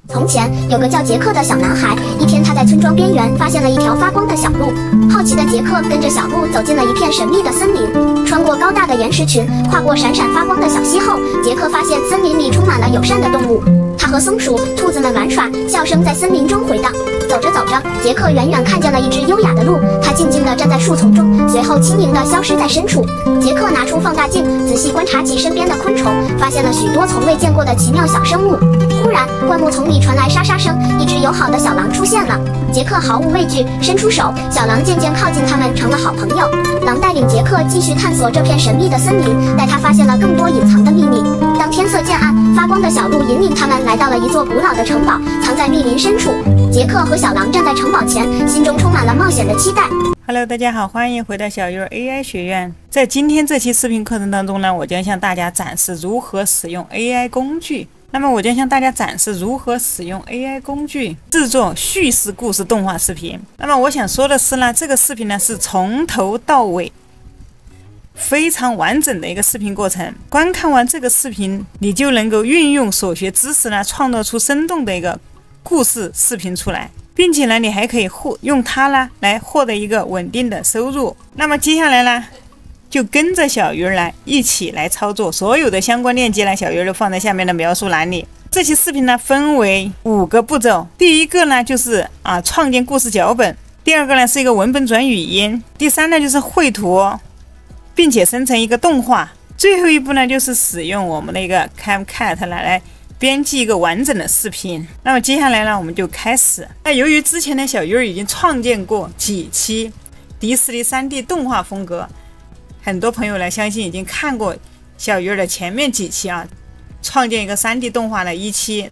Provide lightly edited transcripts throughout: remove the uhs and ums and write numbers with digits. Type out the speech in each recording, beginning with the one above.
从前有个叫杰克的小男孩，一天他在村庄边缘发现了一条发光的小路。好奇的杰克跟着小路走进了一片神秘的森林，穿过高大的岩石群，跨过闪闪发光的小溪后，杰克发现森林里充满了友善的动物。他和松鼠、兔子们玩耍，笑声在森林中回荡。走着走着，杰克远远看见了一只优雅的鹿，它静静地站在树丛中，随后轻盈地消失在深处。杰克拿出放大镜，仔细观察起身边的昆虫，发现了许多从未见过的奇妙小生物。忽然，灌木丛里传来沙沙声，一只友好的小狼出现了。杰克毫无畏惧，伸出手，小狼渐渐靠近他们，成了好朋友。狼带领杰克继续探索这片神秘的森林，带他发现了更多隐藏的秘密。当天色渐暗，发光的小路引领他们来到了一座古老的城堡，藏在密林深处。杰克和小狼站在城堡前，心中充满了冒险的期待。Hello， 大家好，欢迎回到小鱼儿 AI 学院。在今天这期视频课程当中呢，我将向大家展示如何使用 AI 工具。那么我将向大家展示如何使用 AI 工具制作叙事故事动画视频。那么我想说的是呢，这个视频呢是从头到尾非常完整的一个视频过程。观看完这个视频，你就能够运用所学知识呢，创造出生动的一个故事视频出来，并且呢，你还可以用它呢来获得一个稳定的收入。那么接下来呢，就跟着小鱼儿来一起来操作，所有的相关链接呢，小鱼儿都放在下面的描述栏里。这期视频呢分为5个步骤，第一个呢就是创建故事脚本，第二个呢是一个文本转语音，第三呢就是绘图，并且生成一个动画，最后一步呢就是使用我们的一个 CapCut 来编辑一个完整的视频。那么接下来呢，我们就开始。那由于之前的小鱼儿已经创建过几期迪士尼 3D 动画风格，很多朋友呢相信已经看过小鱼儿的前面几期创建一个 3D 动画的1期，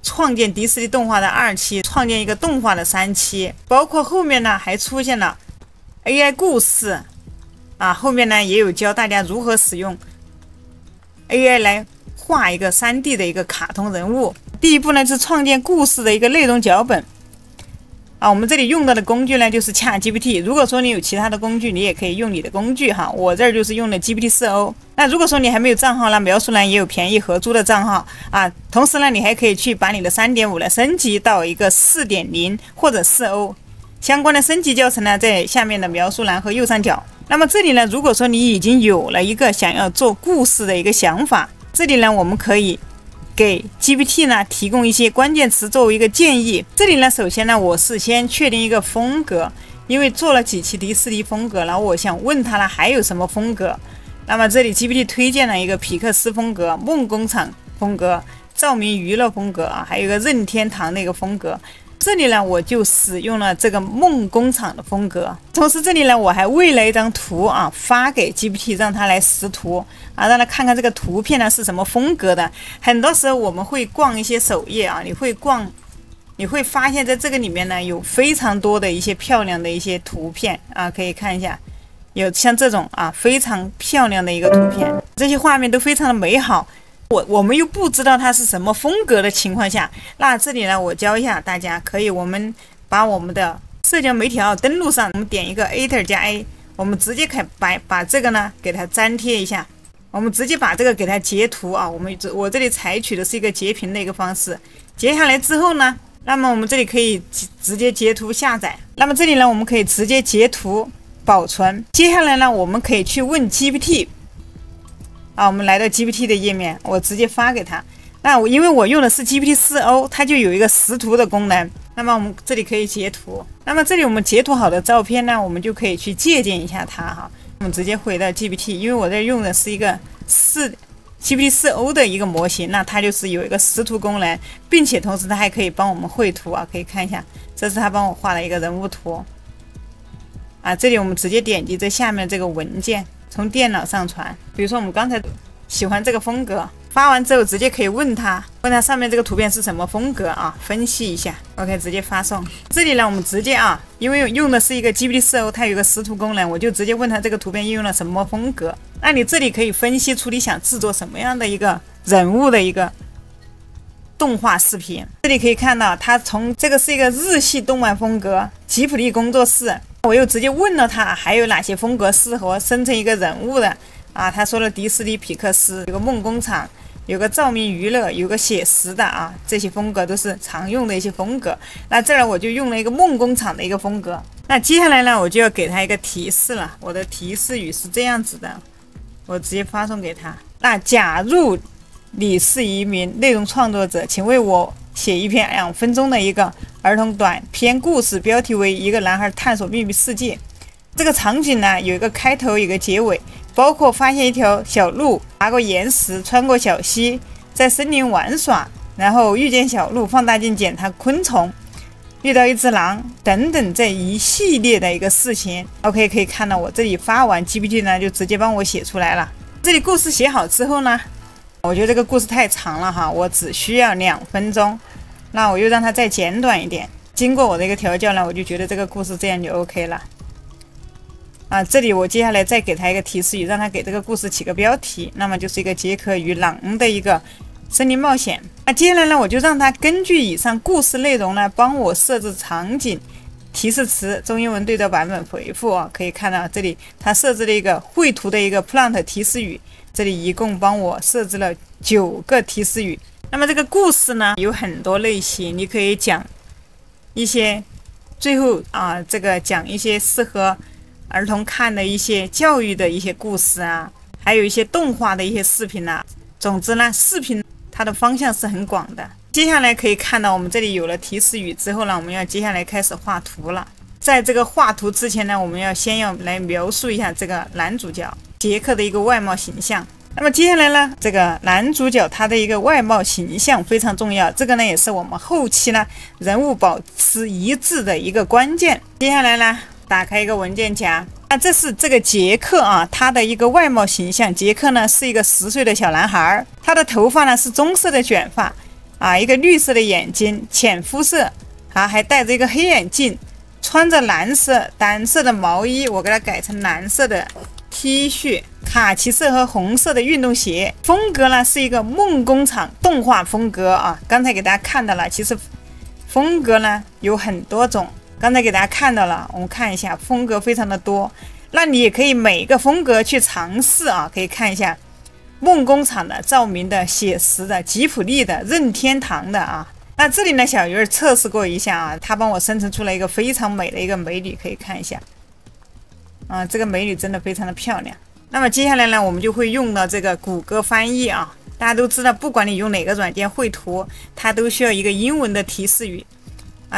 创建迪士尼动画的2期，创建一个动画的3期，包括后面呢还出现了 AI 故事后面呢也有教大家如何使用 AI 来画一个 3D 的一个卡通人物。第一步呢是创建故事的一个内容脚本我们这里用到的工具呢就是 ChatGPT。如果说你有其他的工具，你也可以用你的工具我这儿就是用的 GPT-4o。那如果说你还没有账号呢，描述栏也有便宜合租的账号同时呢，你还可以去把你的 3.5 来升级到一个 4.0 或者 4o。相关的升级教程呢，在下面的描述栏和右上角。那么这里呢，如果说你已经有了一个想要做故事的一个想法，这里呢，我们可以给 GPT 呢提供一些关键词作为一个建议。这里呢，首先呢，我是先确定一个风格，因为做了几期迪士尼风格，然后我想问他了还有什么风格。那么这里 GPT 推荐了一个皮克斯风格、梦工厂风格、照明娱乐风格还有一个任天堂的一个风格。这里呢，我就使用了这个梦工厂的风格。同时这里呢，我还为了一张图发给 GPT， 让它来识图让它看看这个图片呢是什么风格的。很多时候我们会逛一些首页你会发现在这个里面呢有非常多的一些漂亮的一些图片可以看一下，有像这种非常漂亮的一个图片，这些画面都非常的美好。我们又不知道它是什么风格的情况下，那这里呢，我教一下大家，我们把我们的社交媒体登录上，我们点一个 Enter 加 A， 我们直接把这个呢给它粘贴一下，我们直接把这个给它截图我这里采取的是一个截屏的一个方式。截下来之后呢，那么我们这里可以直接截图下载，那么这里呢，我们可以直接截图保存。接下来呢，我们可以去问 GPT。我们来到 GPT 的页面，我直接发给他。那因为我用的是 GPT-4o， 它就有一个识图的功能。那么我们这里可以截图。那么这里我们截图好的照片呢，我们就可以去借鉴一下它我们直接回到 GPT， 因为我这用的是一个GPT-4o 的一个模型，那它就是有一个识图功能，并且同时它还可以帮我们绘图可以看一下，这是它帮我画了一个人物图这里我们直接点击这下面这个文件。从电脑上传，比如说我们刚才喜欢这个风格，发完之后直接可以问他上面这个图片是什么风格分析一下 ，OK， 直接发送。这里呢，我们直接因为用的是一个 GPT-4o， 它有一个识图功能，我就直接问他这个图片应用了什么风格。那你这里可以分析出你想制作什么样的一个人物的一个动画视频。这里可以看到，它这个是一个日系动漫风格，吉卜力工作室。我又直接问了他还有哪些风格适合生成一个人物的他说了迪士尼、皮克斯，有个梦工厂，有个照明娱乐，有个写实的啊，这些风格都是常用的一些风格。那这儿我就用了一个梦工厂的一个风格。那接下来呢，我就要给他一个提示了。我的提示语是这样子的，我直接发送给他。那假如你是一名内容创作者，请为我写一篇2分钟的一个儿童短篇故事，标题为一个男孩探索秘密世界。这个场景呢，有一个开头，有一个结尾，包括发现一条小路，爬过岩石，穿过小溪，在森林玩耍，然后遇见小鹿，放大镜检查昆虫，遇到一只狼等等，这一系列的一个事情。 OK， 可以看到我这里发完 GPT 呢就直接帮我写出来了。这里故事写好之后呢，我觉得这个故事太长了哈，我只需要2分钟，那我又让它再简短一点。经过我的一个调教呢，我就觉得这个故事这样就 OK 了。这里我接下来再给他一个提示语，让他给这个故事起个标题，那么就是一个杰克与狼的一个森林冒险。那接下来呢，我就让他根据以上故事内容呢，帮我设置场景、提示词、中英文对照版本回复啊。可以看到这里他设置了一个绘图的一个 prompt 提示语，这里一共帮我设置了9个提示语。那么这个故事呢有很多类型，你可以讲一些，最后这个讲一些适合儿童看的一些教育的一些故事啊，还有一些动画的一些视频啊。总之呢，视频它的方向是很广的。接下来可以看到我们这里有了提示语之后呢，我们要接下来开始画图了。在这个画图之前呢，我们先要来描述一下这个男主角杰克的一个外貌形象。那么接下来呢，这个男主角他的一个外貌形象非常重要，这个呢也是我们后期呢人物保持一致的一个关键。接下来呢，打开一个文件夹，这是这个杰克他的一个外貌形象。杰克呢是一个10岁的小男孩，他的头发呢是棕色的卷发一个绿色的眼睛，浅肤色还戴着一个黑眼镜，穿着蓝色单色的毛衣，我给它改成蓝色的 T 恤，卡其色和红色的运动鞋。风格呢是一个梦工厂动画风格刚才给大家看到了，其实风格呢有很多种。刚才给大家看到了，我们看一下风格非常的多，那你也可以每一个风格去尝试可以看一下梦工厂的、照明的、写实的、吉普力的、任天堂的那这里呢，小鱼儿测试过一下他帮我生成出来一个非常美的一个美女，可以看一下这个美女真的非常的漂亮。那么接下来呢，我们就会用到这个谷歌翻译大家都知道，不管你用哪个软件绘图，它都需要一个英文的提示语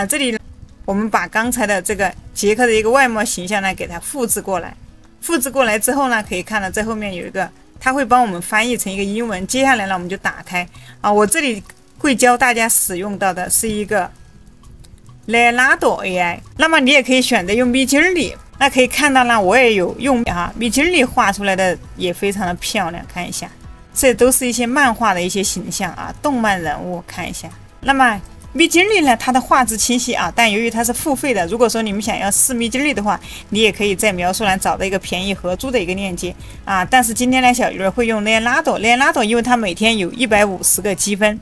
这里我们把刚才的这个杰克的一个外貌形象呢给它复制过来。复制过来之后呢，可以看到这后面有一个，它会帮我们翻译成一个英文。接下来呢，我们就打开我这里会教大家使用到的是一个 Leonardo AI， 那么你也可以选择用 Midjourney。那可以看到呢，我也有用Midjourney 画出来的也非常的漂亮，看一下，这都是一些漫画的一些形象动漫人物，看一下。那么Midjourney 呢，它的画质清晰但由于它是付费的，如果说你们想要试 Midjourney 的话，你也可以在描述栏找到一个便宜合租的一个链接但是今天呢，小鱼儿会用 Leonardo， 因为它每天有150个积分，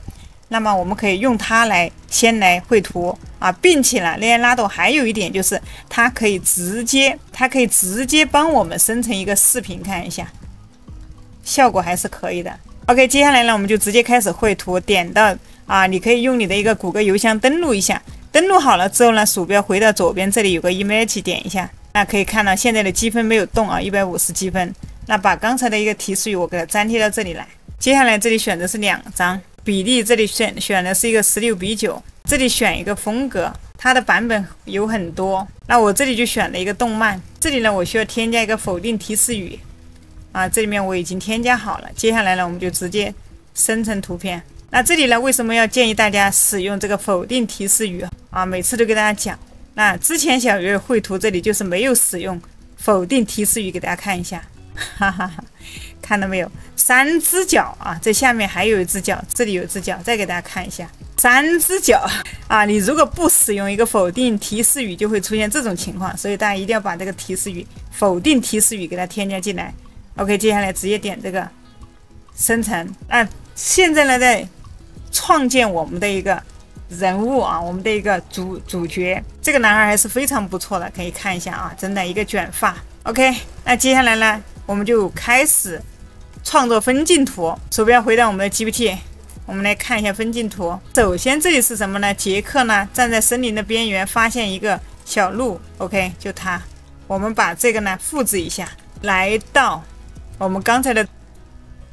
那么我们可以用它来先来绘图并且呢 Leonardo 还有一点就是它可以直接帮我们生成一个视频，看一下效果还是可以的。 OK， 接下来呢，我们就直接开始绘图。点到你可以用你的一个谷歌邮箱登录一下，登录好了之后呢，鼠标回到左边，这里有个 image， 点一下，那可以看到现在的积分没有动150积分。那把刚才的一个提示语我给它粘贴到这里来。接下来这里选的是2张比例，这里选的是一个16:9，这里选一个风格，它的版本有很多，那我这里就选了一个动漫。这里呢，我需要添加一个否定提示语这里面我已经添加好了。接下来呢，我们就直接生成图片。那这里呢，为什么要建议大家使用这个否定提示语每次都给大家讲。那之前小鱼绘图这里就是没有使用否定提示语，给大家看一下，看到没有？3只脚这下面还有一只脚，这里有一只脚，再给大家看一下，3只脚你如果不使用一个否定提示语，就会出现这种情况，所以大家一定要把这个提示语否定提示语给它添加进来。OK， 接下来直接点这个生成。现在呢，在创建我们的一个人物我们的一个主角。这个男孩还是非常不错的，可以看一下真的一个卷发。OK， 那接下来呢，我们就开始创作分镜图。鼠标回到我们的 GPT， 我们来看一下分镜图。首先这里是什么呢？杰克呢站在森林的边缘，发现一个小鹿 ，OK， 就它。我们把这个呢复制一下，来到我们刚才的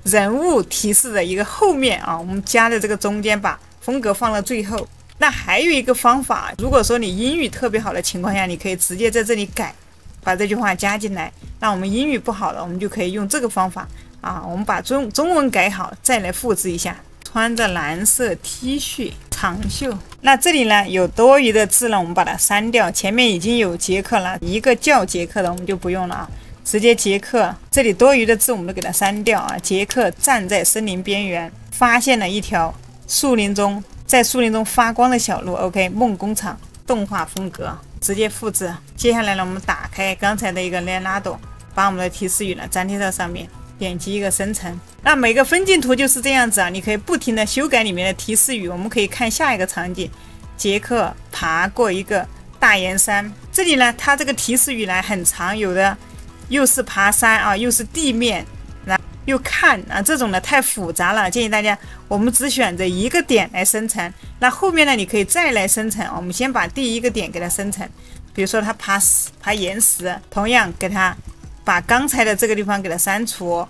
人物提示的一个后面啊，我们加的这个中间，把风格放到最后。那还有一个方法，如果说你英语特别好的情况下，你可以直接在这里改，把这句话加进来。那我们英语不好了，我们就可以用这个方法啊，我们把中文改好，再来复制一下。穿着蓝色 T 恤长袖，那这里呢有多余的字呢，我们把它删掉。前面已经有杰克了，一个叫杰克的我们就不用了啊，直接杰克。这里多余的字我们都给它删掉啊。杰克站在森林边缘，发现了一条在树林中发光的小路。OK， 梦工厂动画风格，直接复制。接下来呢，我们打开刚才的一个 Leonardo， 把我们的提示语呢粘贴到上面。点击一个生成，那每个分镜图就是这样子啊，你可以不停的修改里面的提示语。我们可以看下一个场景，杰克爬过一个大岩山。这里呢，它这个提示语呢很长，有的又是爬山啊，又是地面，然后又看啊，这种呢太复杂了，建议大家我们只选择一个点来生成。那后面呢，你可以再来生成。我们先把第一个点给它生成，比如说它爬岩石，同样给它。把刚才的这个地方给它删除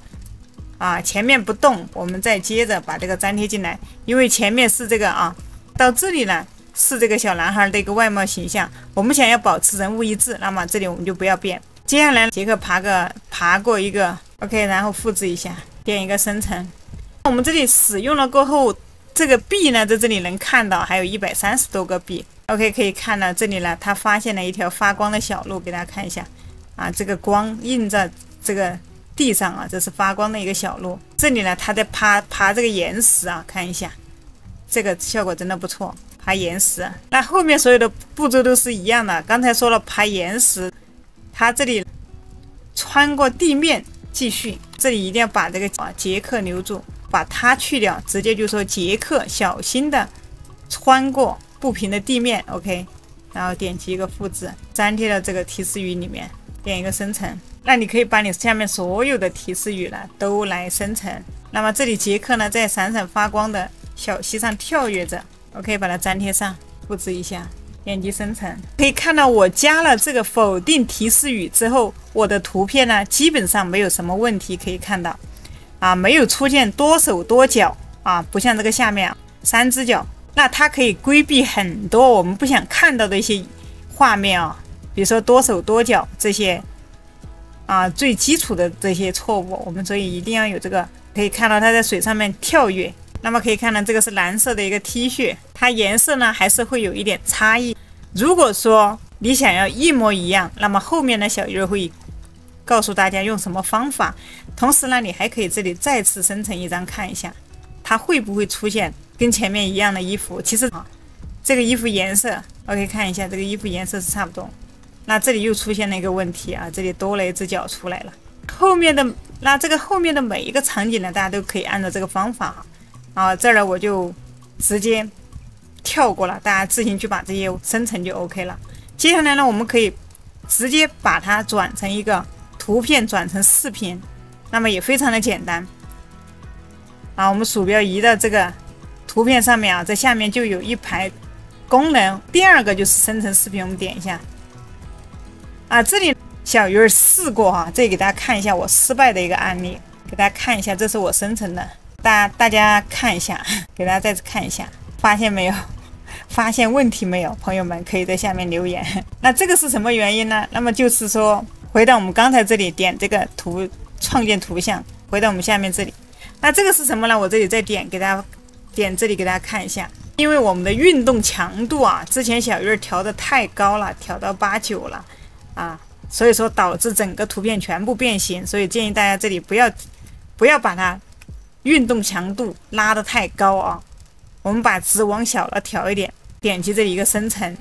啊，前面不动，我们再接着把这个粘贴进来，因为前面是这个啊，到这里呢是这个小男孩的一个外貌形象，我们想要保持人物一致，那么这里我们就不要变。接下来杰克爬过一个 OK， 然后复制一下，点一个生成。我们这里使用了过后，这个币呢在这里能看到还有130多个币 OK， 可以看到这里呢，他发现了一条发光的小路，给大家看一下。啊，这个光映在这个地上啊，这是发光的一个小路。这里呢，它在爬这个岩石啊，看一下，这个效果真的不错。爬岩石，那后面所有的步骤都是一样的。刚才说了爬岩石，它这里穿过地面继续，这里一定要把这个杰克留住，把它去掉，直接就说杰克小心的穿过不平的地面 OK， 然后点击一个复制，粘贴到这个提示语里面。点一个生成，那你可以把你下面所有的提示语呢都来生成。那么这里杰克呢在闪闪发光的小溪上跳跃着 ，OK， 把它粘贴上，复制一下，点击生成。可以看到我加了这个否定提示语之后，我的图片呢基本上没有什么问题，可以看到啊，没有出现多手多脚啊，不像这个下面3只脚，那它可以规避很多我们不想看到的一些画面啊。比如说多手多脚这些啊最基础的这些错误，我们所以一定要有这个。可以看到它在水上面跳跃，那么可以看到这个是蓝色的一个 T 恤，它颜色呢还是会有一点差异。如果说你想要一模一样，那么后面呢小鱼儿会告诉大家用什么方法。同时呢，你还可以这里再次生成一张看一下，它会不会出现跟前面一样的衣服。其实这个衣服颜色 OK， 看一下这个衣服颜色是差不多。那这里又出现了一个问题啊，这里多了一只脚出来了。后面的每一个场景呢，大家都可以按照这个方法啊。这儿呢我就直接跳过了，大家自行去把这些生成就 OK 了。接下来呢，我们可以直接把它转成一个图片，转成视频，那么也非常的简单啊。我们鼠标移到这个图片上面啊，在下面就有一排功能。第二个就是生成视频，我们点一下。啊，这里小鱼儿试过哈，这里给大家看一下我失败的一个案例，给大家看一下，这是我生成的，大家看一下，给大家再次看一下，发现没有？发现问题没有？朋友们可以在下面留言。那这个是什么原因呢？那么就是说，回到我们刚才这里，点这个图，创建图像，回到我们下面这里。那这个是什么呢？我这里再点，给大家点这里给大家看一下。因为我们的运动强度啊，之前小鱼儿调的太高了，调到8、9了。啊，所以说导致整个图片全部变形，所以建议大家这里不要把它运动强度拉得太高啊，我们把值往小了调一点，点击这里一个生成，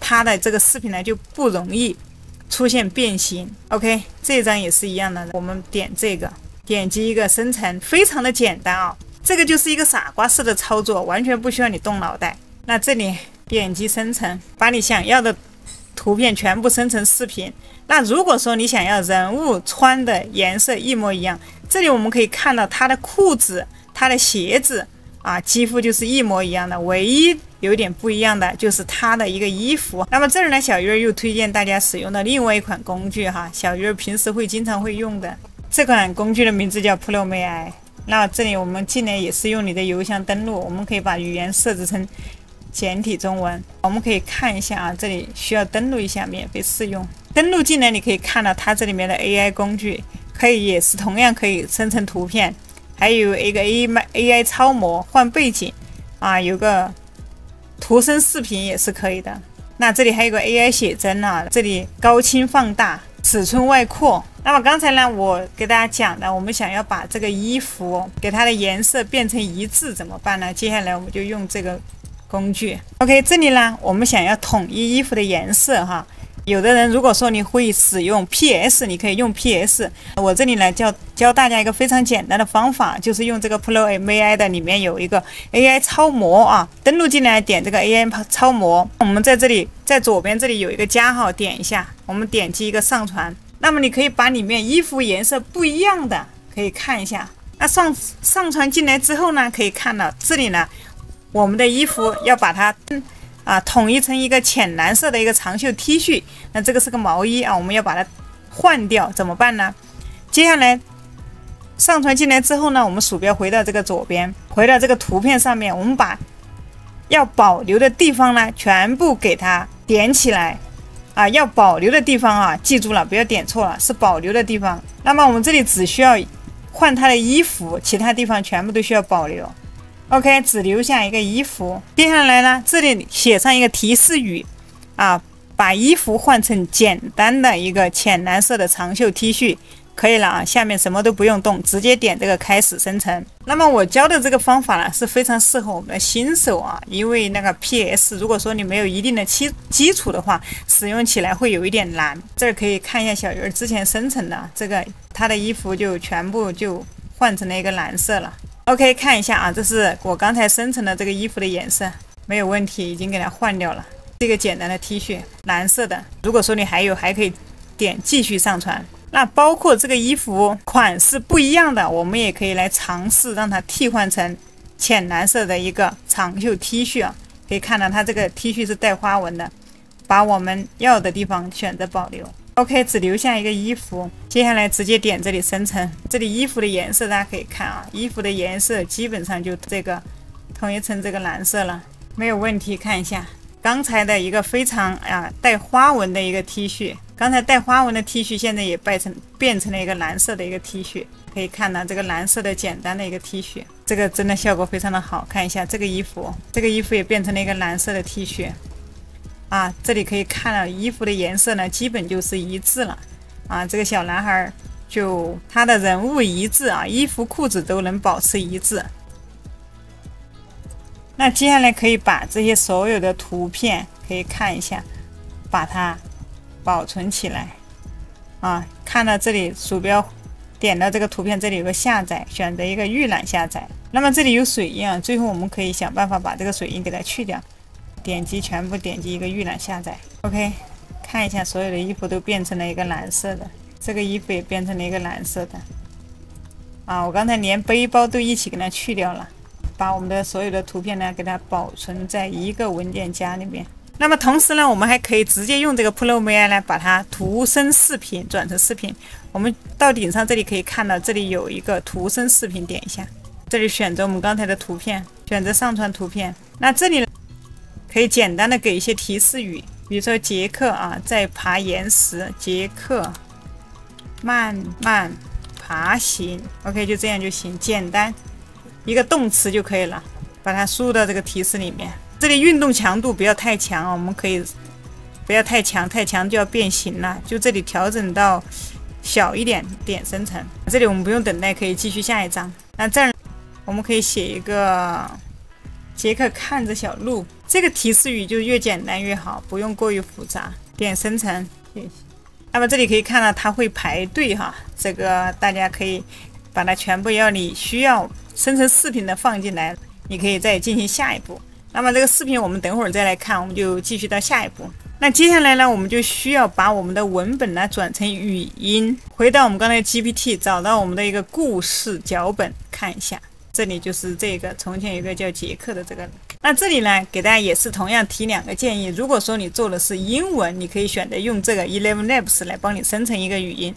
它的这个视频呢就不容易出现变形。OK， 这张也是一样的，我们点这个，点击一个生成，非常的简单啊，这个就是一个傻瓜式的操作，完全不需要你动脑袋。那这里点击生成，把你想要的图片全部生成视频。那如果说你想要人物穿的颜色一模一样，这里我们可以看到他的裤子、他的鞋子啊，几乎就是一模一样的，唯一有点不一样的就是他的一个衣服。那么这儿呢，小鱼儿又推荐大家使用的另外一款工具哈，小鱼儿平时经常会用的这款工具的名字叫 ProMai。那这里我们进来也是用你的邮箱登录，我们可以把语言设置成简体中文。我们可以看一下啊，这里需要登录一下，免费试用。登录进来，你可以看到它这里面的 AI 工具，也是同样可以生成图片，还有一个 AI 超模换背景啊，有个图生视频也是可以的。那这里还有个 AI 写真啊，这里高清放大，尺寸外扩。那么刚才呢，我给大家讲的，我们想要把这个衣服给它的颜色变成一致怎么办呢？接下来我们就用这个工具。OK， 这里呢，我们想要统一衣服的颜色哈。有的人如果说你会使用 PS， 你可以用 PS。我这里呢教大家一个非常简单的方法，就是用这个 ProMai 的里面有一个 AI 超模啊，登录进来点这个 AI 超模，我们在这里在左边这里有一个加号，点一下，我们点击一个上传。那么你可以把里面衣服颜色不一样的可以看一下。那上传进来之后呢，可以看到这里呢，我们的衣服要把它统一成一个浅蓝色的一个长袖 T 恤。那这个是个毛衣啊，我们要把它换掉，怎么办呢？接下来上传进来之后呢，我们鼠标回到这个左边，回到这个图片上面，我们把要保留的地方呢全部给它点起来啊，要保留的地方啊，记住了，不要点错了，是保留的地方。那么我们这里只需要换它的衣服，其他地方全部都需要保留。OK， 只留下一个衣服。接下来呢，这里写上一个提示语啊，把衣服换成简单的一个浅蓝色的长袖 T 恤，可以了啊。下面什么都不用动，直接点这个开始生成。那么我教的这个方法呢，是非常适合我们的新手啊，因为那个 PS， 如果说你没有一定的基础的话，使用起来会有一点难。这儿可以看一下小鱼儿之前生成的这个，它的衣服就全部就换成了一个蓝色了。OK， 看一下啊，这是我刚才生成的这个衣服的颜色，没有问题，已经给它换掉了。这个简单的 T 恤，蓝色的。如果说你还可以点继续上传。那包括这个衣服款式不一样的，我们也可以来尝试让它替换成浅蓝色的一个长袖 T 恤啊。可以看到它这个 T 恤是带花纹的，把我们要的地方选择保留。OK， 只留下一个衣服，接下来直接点这里生成。这里衣服的颜色大家可以看啊，衣服的颜色基本上就这个统一成这个蓝色了，没有问题。看一下刚才的一个非常带花纹的一个 T 恤，刚才带花纹的 T 恤现在也变成了一个蓝色的一个 T 恤，可以看到这个蓝色的简单的一个 T 恤，这个真的效果非常的好。看一下这个衣服也变成了一个蓝色的 T 恤。这里可以看到衣服的颜色呢，基本就是一致了啊。这个小男孩就他的人物一致啊，衣服裤子都能保持一致。那接下来可以把这些所有的图片可以看一下，把它保存起来啊。看到这里鼠标点到这个图片，这里有个下载，选择一个预览下载。那么这里有水印啊，最后我们可以想办法把这个水印给它去掉。全部点击一个预览下载。 OK， 看一下所有的衣服都变成了一个蓝色的，这个衣服也变成了一个蓝色的我刚才连背包都一起给它去掉了，把我们的所有的图片呢给它保存在一个文件夹里面。那么同时呢，我们还可以直接用这个 ProMai 来把它图生视频转成视频。我们到顶上这里可以看到，这里有一个图生视频，点一下，这里选择我们刚才的图片，选择上传图片。那这里可以简单的给一些提示语，比如说杰克在爬岩石，杰克慢慢爬行。 OK， 就这样就行，简单一个动词就可以了，把它输入到这个提示里面。这里运动强度不要太强我们可以不要太强，太强就要变形了，就这里调整到小一点，点生成。这里我们不用等待，可以继续下一张。那这儿我们可以写一个杰克看着小鹿，这个提示语就越简单越好，不用过于复杂。点生成。那么这里可以看到它会排队这个大家可以把它全部你需要生成视频的放进来，你可以再进行下一步。那么这个视频我们等会儿再来看，我们就继续到下一步。那接下来呢，我们就需要把我们的文本呢转成语音。回到我们刚才 GPT， 找到我们的一个故事脚本，看一下，这里就是这个从前有一个叫杰克的这个。那这里呢，给大家也是同样提2个建议。如果说你做的是英文，你可以选择用这个 ElevenLabs 来帮你生成一个语音。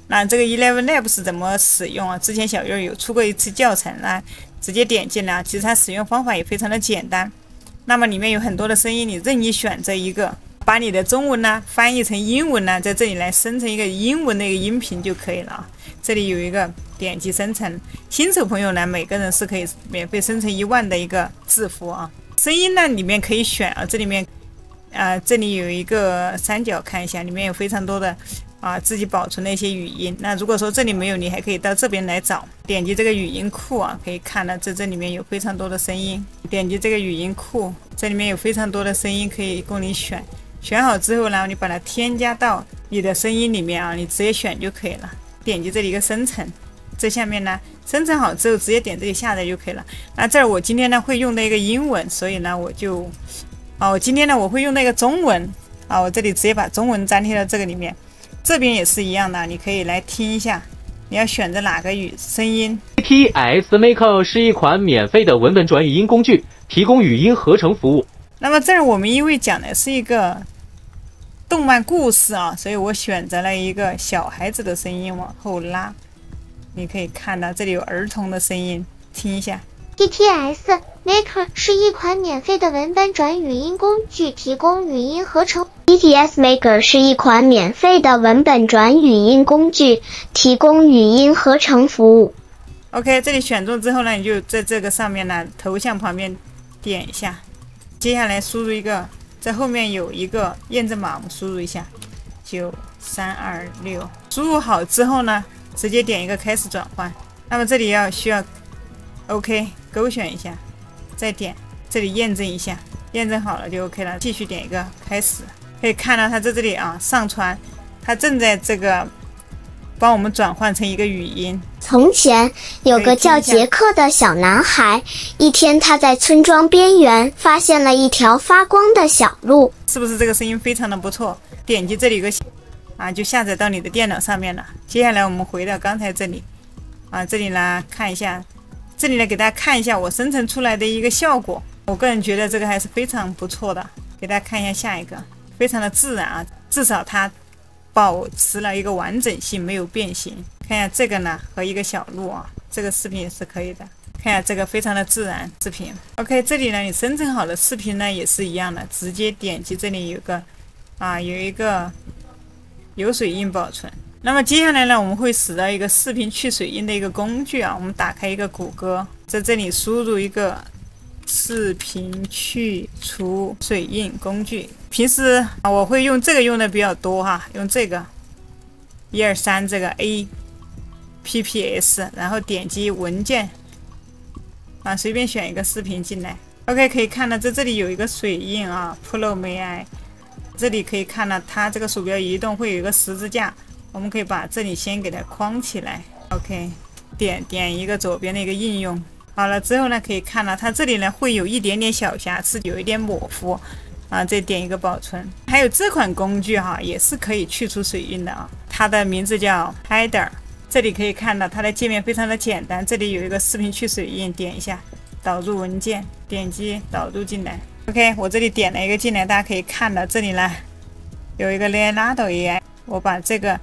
那这个 ElevenLabs 怎么使用啊？之前小月有出过一次教程啊，直接点进来，其实它使用方法也非常的简单。那么里面有很多的声音，你任意选择一个，把你的中文呢翻译成英文呢，在这里来生成一个英文的一个音频就可以了啊。这里有一个点击生成，新手朋友呢，每个人是可以免费生成1万的一个字符啊。声音呢里面可以选啊，这里面这里有一个三角，看一下，里面有非常多的自己保存的一些语音。那如果说这里没有，你还可以到这边来找，点击这个语音库啊，可以看到这里面有非常多的声音。点击这个语音库，这里面有非常多的声音可以供你选。选好之后呢，你把它添加到你的声音里面啊，你直接选就可以了。点击这里一个生成，这下面呢生成好之后，直接点这里下载就可以了。那这儿我今天呢会用的一个英文，所以呢我就我今天呢我会用那个中文啊，我这里直接把中文粘贴到这个里面。这边也是一样的，你可以来听一下，你要选择哪个声音。ATS Maker 是一款免费的文本转语音工具，提供语音合成服务。那么这儿我们因为讲的是一个动漫故事啊，所以我选择了一个小孩子的声音往后拉。你可以看到这里有儿童的声音，听一下。ATS Maker 是一款免费的文本转语音工具，提供语音合成。ATS Maker 是一款免费的文本转语音工具，提供语音合成服务。OK， 这里选中之后呢，你就在这个上面呢头像旁边点一下，接下来输入一个，在后面有一个验证码，我们输入一下9326。输入好之后呢，直接点一个开始转换。那么这里需要 OK 勾选一下，再点这里验证一下，验证好了就 OK 了，继续点一个开始。可以看到它在这里上传，它正在这个帮我们转换成一个语音。从前有个叫杰克的小男孩，一天他在村庄边缘发现了一条发光的小路。是不是这个声音非常的不错？点击这里有个就下载到你的电脑上面了。接下来我们回到刚才这里这里呢看一下，这里呢给大家看一下我生成出来的一个效果。我个人觉得这个还是非常不错的，给大家看一下下一个，非常的自然啊，至少它保持了一个完整性，没有变形。看一下这个呢和一个小鹿这个视频也是可以的。看一下这个非常的自然视频。OK， 这里呢你生成好的视频呢也是一样的，直接点击这里有个有一个有水印保存。那么接下来呢，我们会使到一个视频去水印的一个工具我们打开一个谷歌，在这里输入一个视频去除水印工具。平时我会用这个用的比较多用这个123这个 APPS， 然后点击文件随便选一个视频进来。OK， 可以看到在这里有一个水印Pro May， 这里可以看到它这个鼠标移动会有一个十字架，我们可以把这里先给它框起来。OK， 点一个左边的一个应用。好了之后呢，可以看到它这里呢会有一点点小瑕疵，有一点模糊再点一个保存。还有这款工具也是可以去除水印的它的名字叫 Header。 这里可以看到它的界面非常的简单，这里有一个视频去水印，点一下导入文件，点击导入进来。 OK， 我这里点了一个进来，大家可以看到这里呢有一个 Leonardo AI， 我把这个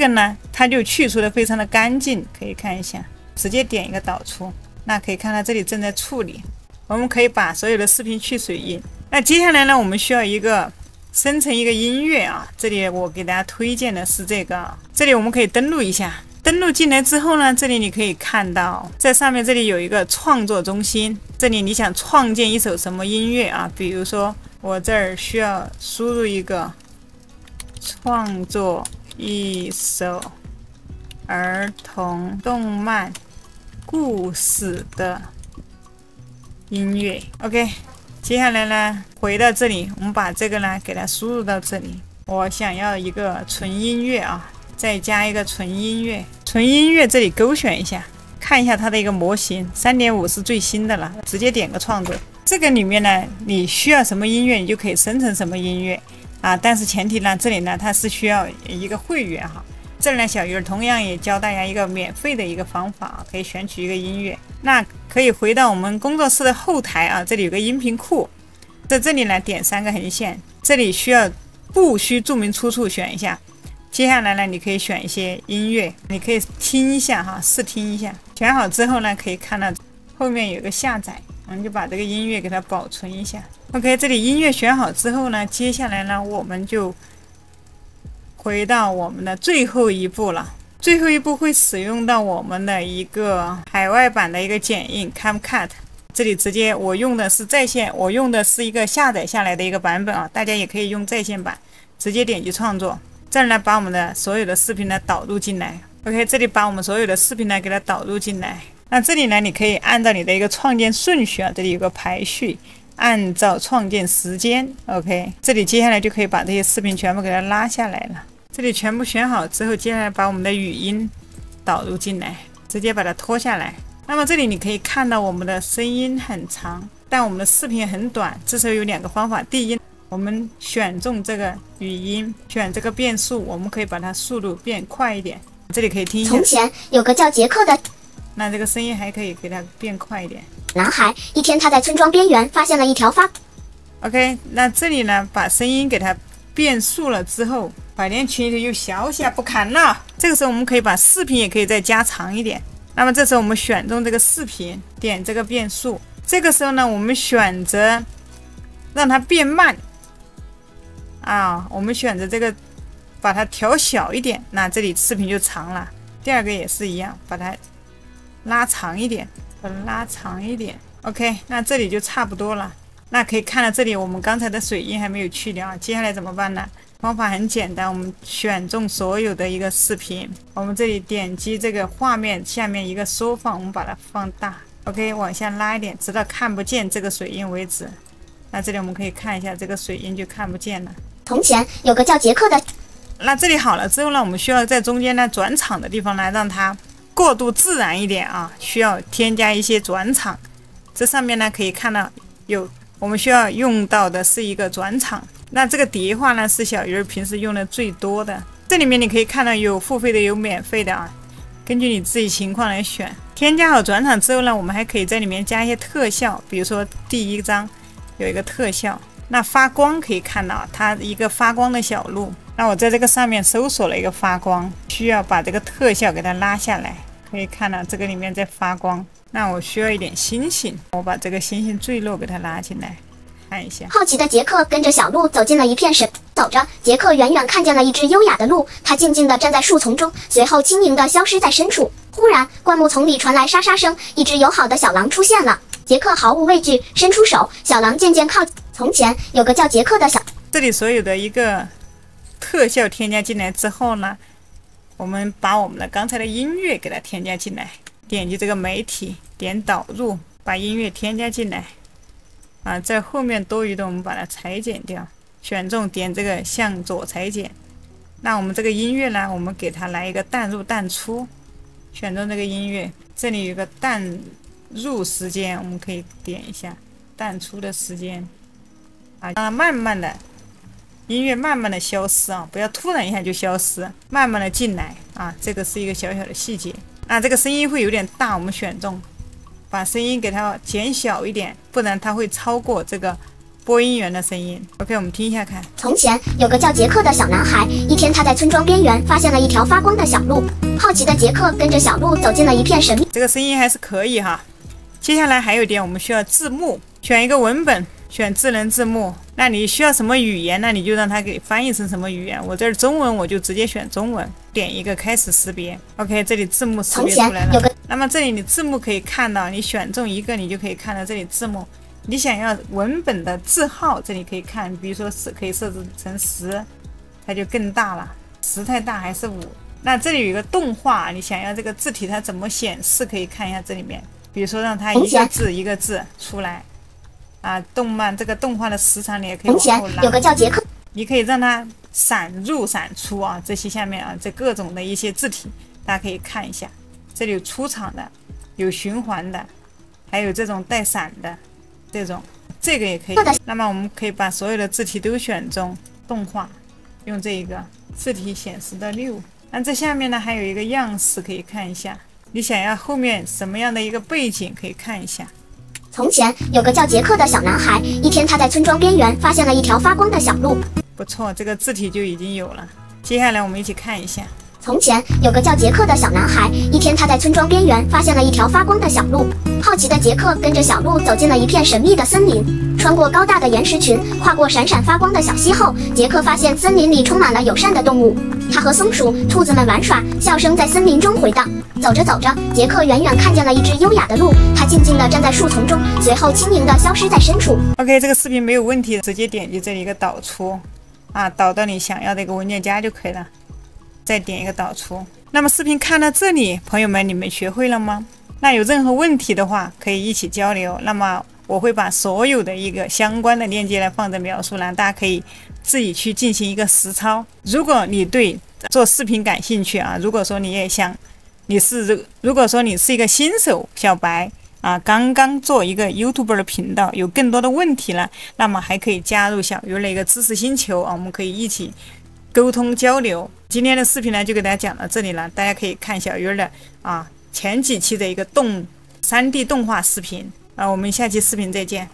呢它就去除的非常的干净，可以看一下，直接点一个导出。那可以看到这里正在处理，我们可以把所有的视频去水印。那接下来呢，我们需要生成一个音乐这里我给大家推荐的是这个，这里我们可以登录一下。登录进来之后呢，这里你可以看到在上面这里有一个创作中心，这里你想创建一首什么音乐比如说我这儿需要输入一个创作一首儿童动漫故事的音乐。 OK， 接下来呢回到这里，我们把这个呢给它输入到这里。我想要一个纯音乐再加一个纯音乐。纯音乐这里勾选一下，看一下它的一个模型 3.5 是最新的了，直接点个创作。这个里面呢你需要什么音乐你就可以生成什么音乐。啊，但是前提呢，这里呢它是需要一个会员哈。这里呢，小鱼儿同样也教大家一个免费的一个方法啊，可以选取一个音乐。那可以回到我们工作室的后台啊，这里有个音频库，在这里呢点3个横线，这里不需注明出处选一下。接下来呢，你可以选一些音乐，你可以听一下哈，试听一下。选好之后呢，可以看到后面有个下载，我们就把这个音乐给它保存一下。OK， 这里音乐选好之后呢，接下来呢，我们就回到我们的最后一步了。最后一步会使用到我们的一个海外版的一个剪映 CapCut， 这里直接我用的是在线，我用的是一个下载下来的一个版本啊，大家也可以用在线版，直接点击创作，这样呢把我们的所有的视频呢导入进来。OK， 这里把我们所有的视频呢给它导入进来。那这里呢，你可以按照你的一个创建顺序啊，这里有个排序，按照创建时间。OK， 这里接下来就可以把这些视频全部给它拉下来了。这里全部选好之后，接下来把我们的语音导入进来，直接把它拖下来。那么这里你可以看到我们的声音很长，但我们的视频很短。这时候有2个方法，第一，我们选中这个语音，选这个变速，我们可以把它速度变快一点。这里可以听一下。从前有个叫杰克的那这个声音还可以给它变快一点。男孩，一天他在村庄边缘发现了一条OK， 那这里呢，把声音给它变速了之后，百年群里又小小不堪了。这个时候我们可以把视频也可以再加长一点。那么这时候我们选中这个视频，点这个变速。这个时候呢，我们选择让它变慢啊，我们选择这个把它调小一点，那这里视频就长了。第2个也是一样，把它拉长一点，把它拉长一点。OK， 那这里就差不多了。那可以看到这里我们刚才的水印还没有去掉，接下来怎么办呢？方法很简单，我们选中所有的一个视频，我们这里点击这个画面下面一个缩放，我们把它放大。OK， 往下拉一点，直到看不见这个水印为止。那这里我们可以看一下，这个水印就看不见了。从前有个叫杰克的。那这里好了之后呢，我们需要在中间呢转场的地方呢，让它过渡自然一点啊，需要添加一些转场。这上面呢可以看到我们需要用到的是一个转场。那这个叠画呢是小鱼儿平时用的最多的。这里面你可以看到有付费的有免费的啊，根据你自己情况来选。添加好转场之后呢，我们还可以在里面加一些特效，比如说第1张有一个特效，那发光可以看到它一个发光的小路。那我在这个上面搜索了一个发光，需要把这个特效给它拉下来，可以看到这个里面在发光。那我需要一点星星，我把这个星星坠落给它拉进来，看一下。好奇的杰克跟着小鹿走进了一片神。走着，杰克远远看见了一只优雅的鹿，它静静地站在树丛中，随后轻盈地消失在深处。忽然，灌木丛里传来沙沙声，一只友好的小狼出现了。杰克毫无畏惧，伸出手，小狼渐渐靠近。从前有个叫杰克的小。这里所有的一个特效添加进来之后呢，我们把我们的刚才的音乐给它添加进来。点击这个媒体，点导入，把音乐添加进来啊，在后面多余的我们把它裁剪掉，选中点这个向左裁剪。那我们这个音乐呢，我们给它来一个淡入淡出，选中这个音乐，这里有个淡入时间，我们可以点一下淡出的时间啊，让它慢慢的音乐慢慢的消失啊，不要突然一下就消失，慢慢的进来啊，这个是一个小小的细节。那这个声音会有点大，我们选中把声音给它减小一点，不然它会超过这个播音员的声音。 OK， 我们听一下看。从前有个叫杰克的小男孩，一天他在村庄边缘发现了一条发光的小路。好奇的杰克跟着小路走进了一片神秘。这个声音还是可以哈。接下来还有一点，我们需要字幕，选一个文本，选智能字幕。那你需要什么语言，那你就让它给翻译成什么语言。我这儿中文，我就直接选中文，点一个开始识别。 OK， 这里字幕识别出来了。那么这里你字幕可以看到，你选中一个，你就可以看到这里字幕。你想要文本的字号，这里可以看，比如说可以设置成10，它就更大了。10太大还是5？那这里有一个动画，你想要这个字体它怎么显示，可以看一下这里面。比如说让它一个字一个字出来啊，动漫这个动画的时长你也可以往后拉。有个叫杰克，你可以让它闪入闪出啊，这些下面啊，这各种的一些字体，大家可以看一下。这里有出场的，有循环的，还有这种带闪的，这个也可以。那么我们可以把所有的字体都选中，动画，用这个字体显示的6。那这下面呢还有一个样式可以看一下，你想要后面什么样的一个背景可以看一下。从前有个叫杰克的小男孩，一天他在村庄边缘发现了一条发光的小路。不错，这个字体就已经有了。接下来我们一起看一下。从前有个叫杰克的小男孩，一天他在村庄边缘发现了一条发光的小路。好奇的杰克跟着小路走进了一片神秘的森林，穿过高大的岩石群，跨过闪闪发光的小溪后，杰克发现森林里充满了友善的动物。他和松鼠、兔子们玩耍，笑声在森林中回荡。走着走着，杰克远远看见了一只优雅的鹿，它静静地站在树丛中，随后轻盈地消失在深处。OK， 这个视频没有问题，直接点击这里一个导出，导到你想要的一个文件夹就可以了。再点一个导出。那么视频看到这里，朋友们，你们学会了吗？那有任何问题的话，可以一起交流。那么我会把所有的一个相关的链接来放在描述栏，大家可以自己去进行一个实操。如果你对做视频感兴趣如果说你也想，如果说你是一个新手小白刚刚做一个 YouTuber 的频道，有更多的问题了，那么还可以加入小鱼儿的一个知识星球我们可以一起沟通交流。今天的视频呢就给大家讲到这里了，大家可以看小鱼儿的前几期的一个3D 动画视频我们下期视频再见。